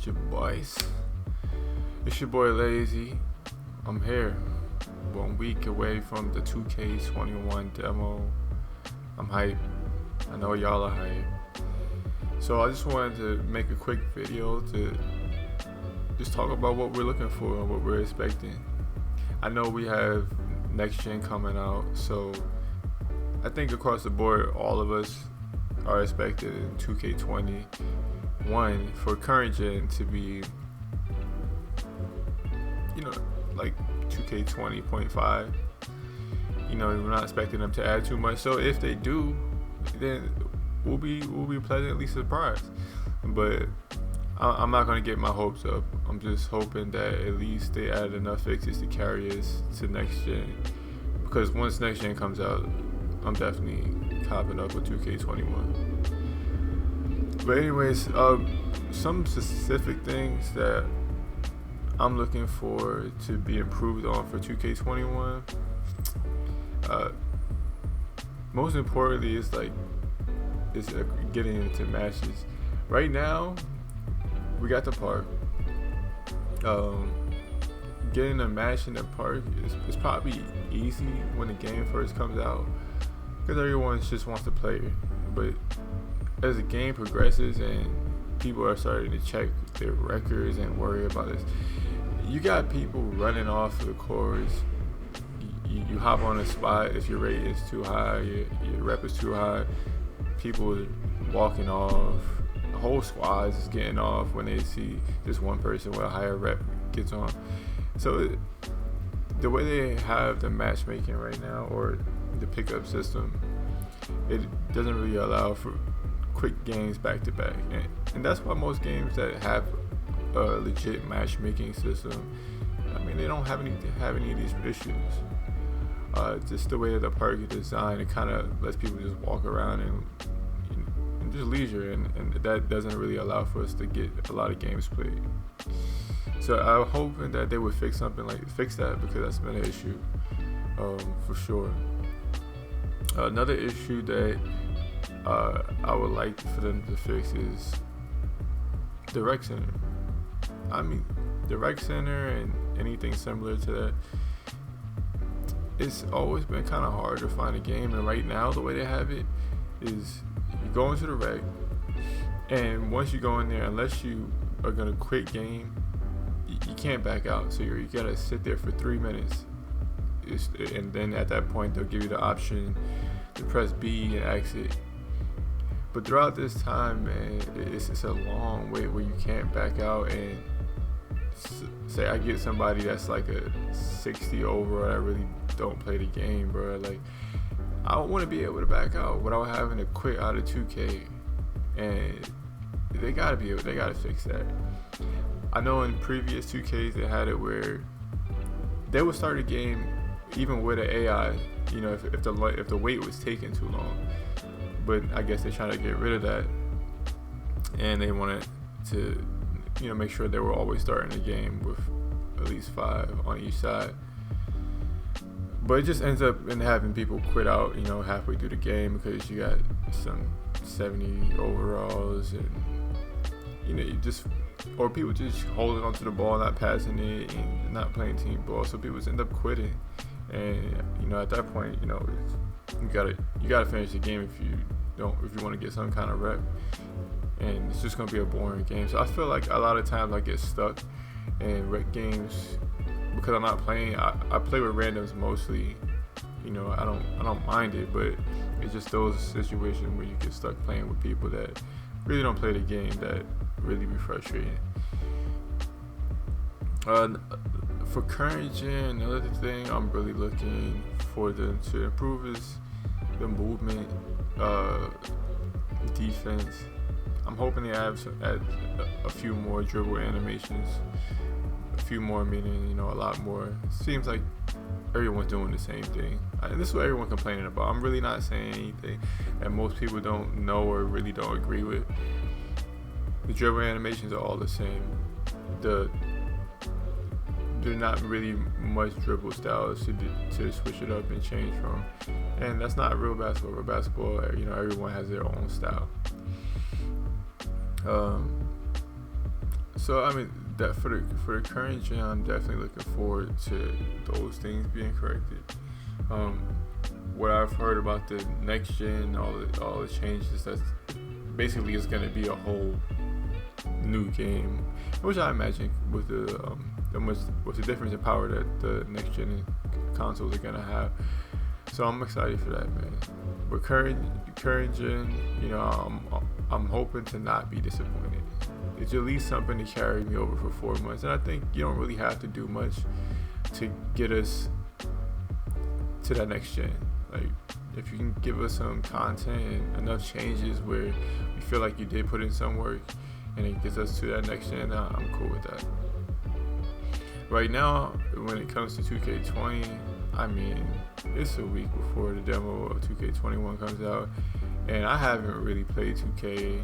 with your boys. It's your boy Lazy. I'm here. 1 week away from the 2K21 demo. I'm hyped. I know y'all are hyped. So I just wanted to make a quick video to just talk about what we're looking for and what we're expecting. I know we have next gen coming out, so I think across the board all of us are expected in 2K21 for current gen to be, like 2K20.5. We're not expecting them to add too much. So if they do, then we'll be pleasantly surprised. But I'm not gonna get my hopes up. I'm just hoping that at least they add enough fixes to carry us to next gen. Because once next gen comes out, I'm definitely copping up with 2K21. But anyways, some specific things that I'm looking for to be improved on for 2K21. Most importantly is getting into matches. Right now, we got the park. Getting a match in the park is probably easy when the game first comes out, because everyone just wants to play it. But as the game progresses and people are starting to check their records and worry about this, you got people running off the course. You hop on a spot if your rate is too high, your rep is too high. People are walking off. The whole squad is getting off when they see just one person with a higher rep gets on. So the way they have the matchmaking right now, or the pickup system, it doesn't really allow for quick games back to back, and that's why most games that have a legit matchmaking system, they don't have any of these issues. Just the way that the park is designed, it kind of lets people just walk around and just leisure, and that doesn't really allow for us to get a lot of games played. So I'm hoping that they would fix that, because that's been an issue for sure. Another issue that I would like for them to fix is the rec center. The rec center and anything similar to that, it's always been kind of hard to find a game, and right now the way they have it is you go into the rec, and once you go in there, unless you are gonna quit game, you can't back out. So you gotta sit there for 3 minutes, and then at that point they'll give you the option to press B and exit. But throughout this time, man, it's a long wait where you can't back out. And say I get somebody that's like a 60 over, I really don't play the game, bro. Like, I don't want to be able to back out without having to quit out of 2K, and they gotta fix that. I know in previous 2Ks they had it where they would start a game even with an AI, if the wait was taking too long. But I guess they're trying to get rid of that, and they wanted to, make sure they were always starting the game with at least 5 on each side. But it just ends up in having people quit out, halfway through the game, because you got some 70 overalls, and or people just holding onto the ball, not passing it, and not playing team ball. So people just end up quitting, and at that point, you gotta finish the game if you want to get some kind of rep, and it's just gonna be a boring game. So I feel like a lot of times I get stuck in rec games because I'm not playing. I play with randoms mostly. I don't mind it, but it's just those situations where you get stuck playing with people that really don't play the game that really be frustrating. For current gen, another thing I'm really looking for them to improve is the movement, defense. I'm hoping they add a few more dribble animations. A few more meaning, a lot more. It seems like everyone's doing the same thing. And this is what everyone's complaining about. I'm really not saying anything that most people don't know or really don't agree with. The dribble animations are all the same. They're not really much dribble styles to switch it up and change from, and that's not real basketball. Real basketball, everyone has their own style. So I mean, that for the current gen, I'm definitely looking forward to those things being corrected. Um, what I've heard about the next gen, all the changes, that's basically it's gonna be a whole new game, which I imagine with with the difference in power that the next gen consoles are gonna have. So I'm excited for that, man. But current gen, I'm hoping to not be disappointed. It's at least something to carry me over for 4 months, and I think you don't really have to do much to get us to that next gen. Like, if you can give us some content and enough changes where we feel like you did put in some work, and it gets us to that next gen, I'm cool with that. Right now, when it comes to 2K20, I mean, it's a week before the demo of 2K21 comes out, and I haven't really played 2K,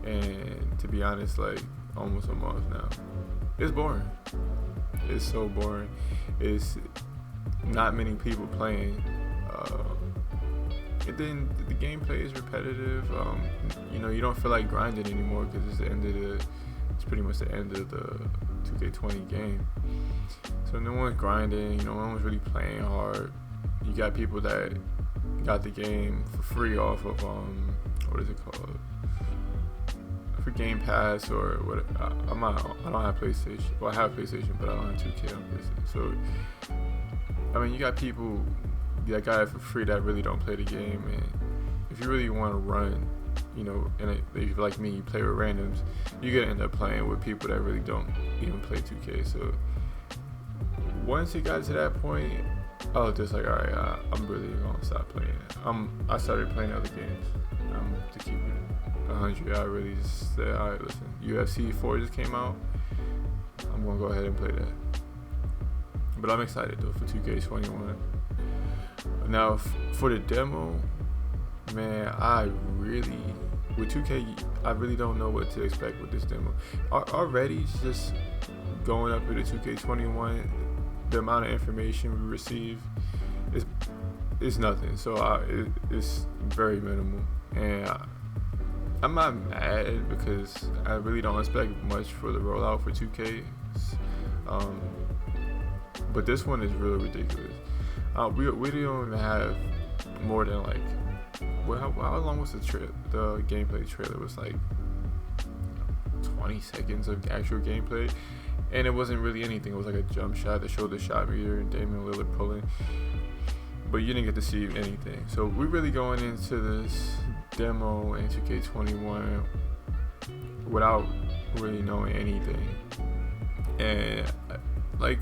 and to be honest, like, almost a month now. It's boring. It's so boring. It's not many people playing. And then the gameplay is repetitive. You don't feel like grinding anymore because it's pretty much the end of the 2K20 game. So no one's grinding. No one's really playing hard. You got people that got the game for free off of what is it called? For Game Pass or what? I don't have PlayStation. Well, I have PlayStation, but I don't have 2K on PlayStation. So I mean, you got people that got it for free that really don't play the game, and if you really want to run, and if you're like me, you play with randoms, you're gonna end up playing with people that really don't even play 2K. So once it got to that point, I was just like, all right, I'm really gonna stop playing. I started playing other games. To keep it 100, I really just said, all right, listen, UFC 4 just came out. I'm gonna go ahead and play that. But I'm excited though for 2K21. Now for the demo, man, with 2K, I really don't know what to expect with this demo. Already, just going up into 2K21, the amount of information we receive is nothing. So it's very minimal, and I'm not mad because I really don't expect much for the rollout for 2K. But this one is really ridiculous. We don't even have more than like, how long was the gameplay trailer? It was like 20 seconds of actual gameplay, and it wasn't really anything. It was like a jump shot that showed the shot meter and Damian Lillard pulling, but you didn't get to see anything. So we're really going into this demo in 2K21 without really knowing anything, and like,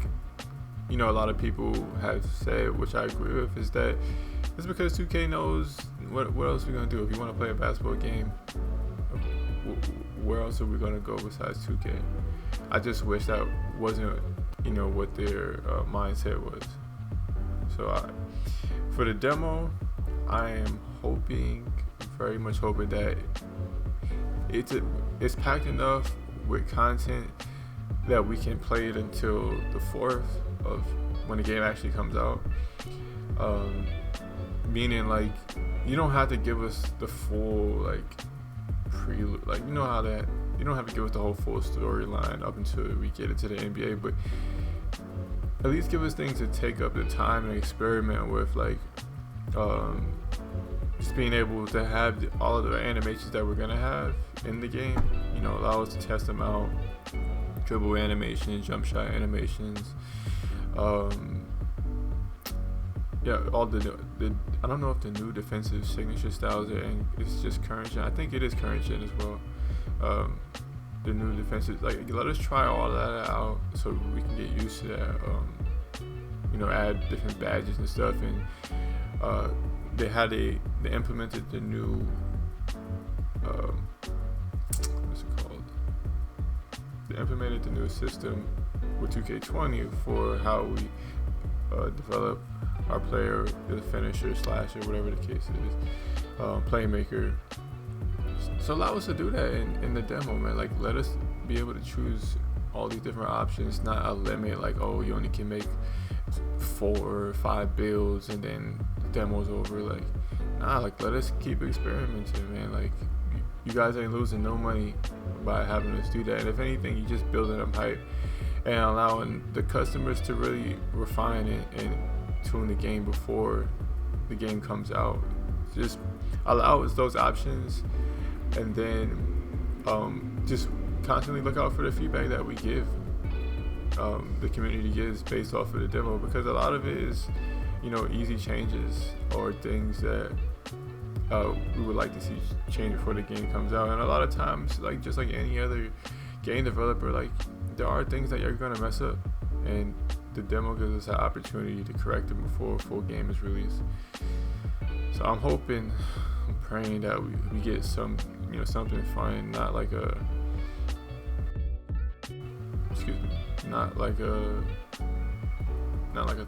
a lot of people have said, which I agree with, is that it's because 2K knows what else we're gonna do. If you want to play a basketball game, where else are we gonna go besides 2K? I just wish that wasn't, what their mindset was. So for the demo, I am very much hoping that it's packed enough with content that we can play it until the 4th of when the game actually comes out. Meaning, like, you don't have to give us the full, like, prelude, like, you don't have to give us the whole full storyline up until we get into the NBA, but at least give us things to take up the time and experiment with, like, just being able to have all of the animations that we're gonna have in the game, allow us to test them out. Dribble animations, jump shot animations, all the I don't know if the new defensive signature styles it's just current gen. I think it is current gen as well. The new defensive, like, let us try all that out so we can get used to that. Add different badges and stuff, and they implemented the new what's it called? They implemented the new system with 2K20 for how we develop our player, the finisher, slasher, whatever the case is, playmaker. So allow us to do that in the demo, man. Like, let us be able to choose all these different options, not a limit like, oh, you only can make 4 or 5 builds and then the demo's over. Like, nah, like, let us keep experimenting, man. Like, you guys ain't losing no money by having us do that. And if anything, you're just building up hype and allowing the customers to really refine it and tune the game before the game comes out. Just allow us those options, and then just constantly look out for the feedback that we give, the community gives based off of the demo, because a lot of it is, easy changes or things that we would like to see change before the game comes out. And a lot of times, just like any other game developer, there are things that you're gonna mess up, and the demo gives us that opportunity to correct them before a full game is released. So I'm praying that we get something fun, not like a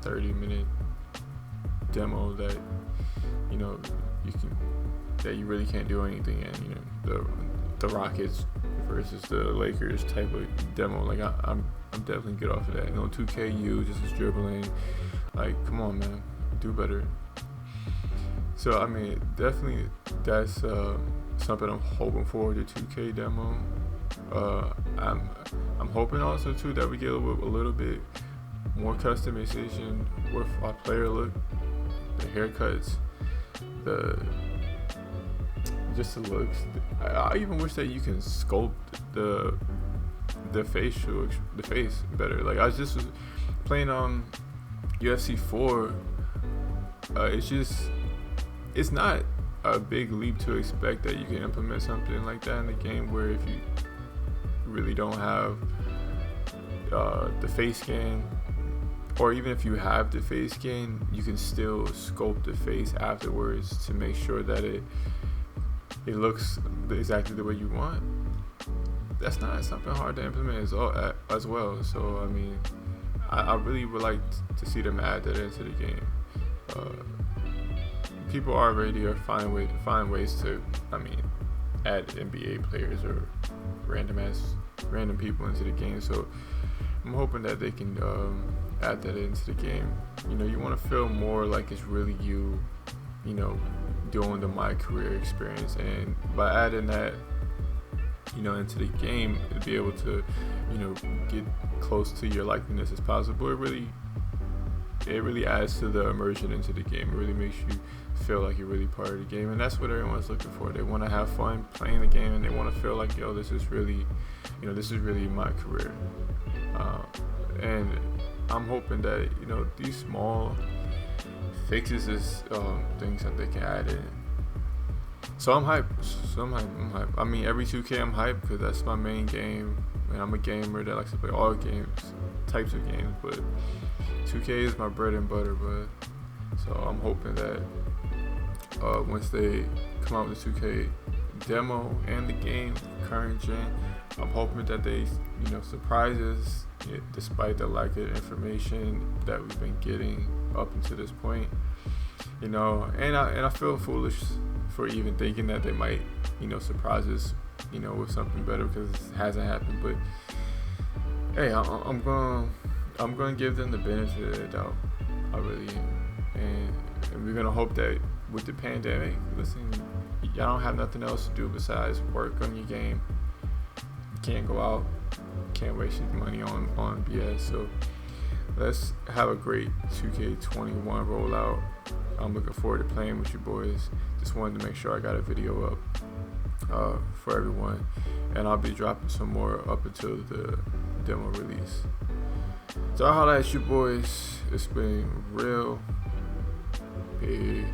30-minute demo that you really can't do anything in. The Rockets versus the Lakers type of demo. I'm definitely good off of that. 2KU just is dribbling. Come on, man, do better. So definitely that's something I'm hoping for, the 2K demo. I'm hoping also too that we get a little bit more customization with our player look, the haircuts, the looks. I even wish that you can sculpt the face better. I was just playing UFC 4. It's not a big leap to expect that you can implement something like that in the game, where if you really don't have the face scan, or even if you have the face scan, you can still sculpt the face afterwards to make sure that it looks exactly the way you want. That's not something hard to implement as well. So I really would like to see them add that into the game. People already are find ways to add NBA players or random people into the game. So I'm hoping that they can add that into the game. You want to feel more like it's really you doing the My Career experience, and by adding that into the game, to be able to get close to your likeness as possible, it really adds to the immersion into the game. It really makes you feel like you're really part of the game, and that's what everyone's looking for. They want to have fun playing the game, and they want to feel like, this is really my career. And I'm hoping that these small fixes is things that they can add in. So I'm hyped. Every 2K I'm hyped because that's my main game, and I'm a gamer that likes to play all types of games, but 2K is my bread and butter, bud. So I'm hoping that once they come out with the 2K demo and the game current gen, I'm hoping that they surprise us, despite the lack of information that we've been getting up until this point. And I feel foolish for even thinking that they might surprise us with something better, because it hasn't happened. But hey, I'm gonna give them the benefit of the doubt. I really am. And we're gonna hope that with the pandemic, listen, y'all don't have nothing else to do besides work on your game. You can't go out, can't waste your money on BS. So let's have a great 2K21 rollout. I'm looking forward to playing with you boys. Just wanted to make sure I got a video up for everyone, and I'll be dropping some more up until the demo release. So I'll holla at you boys. It's been real. Peace.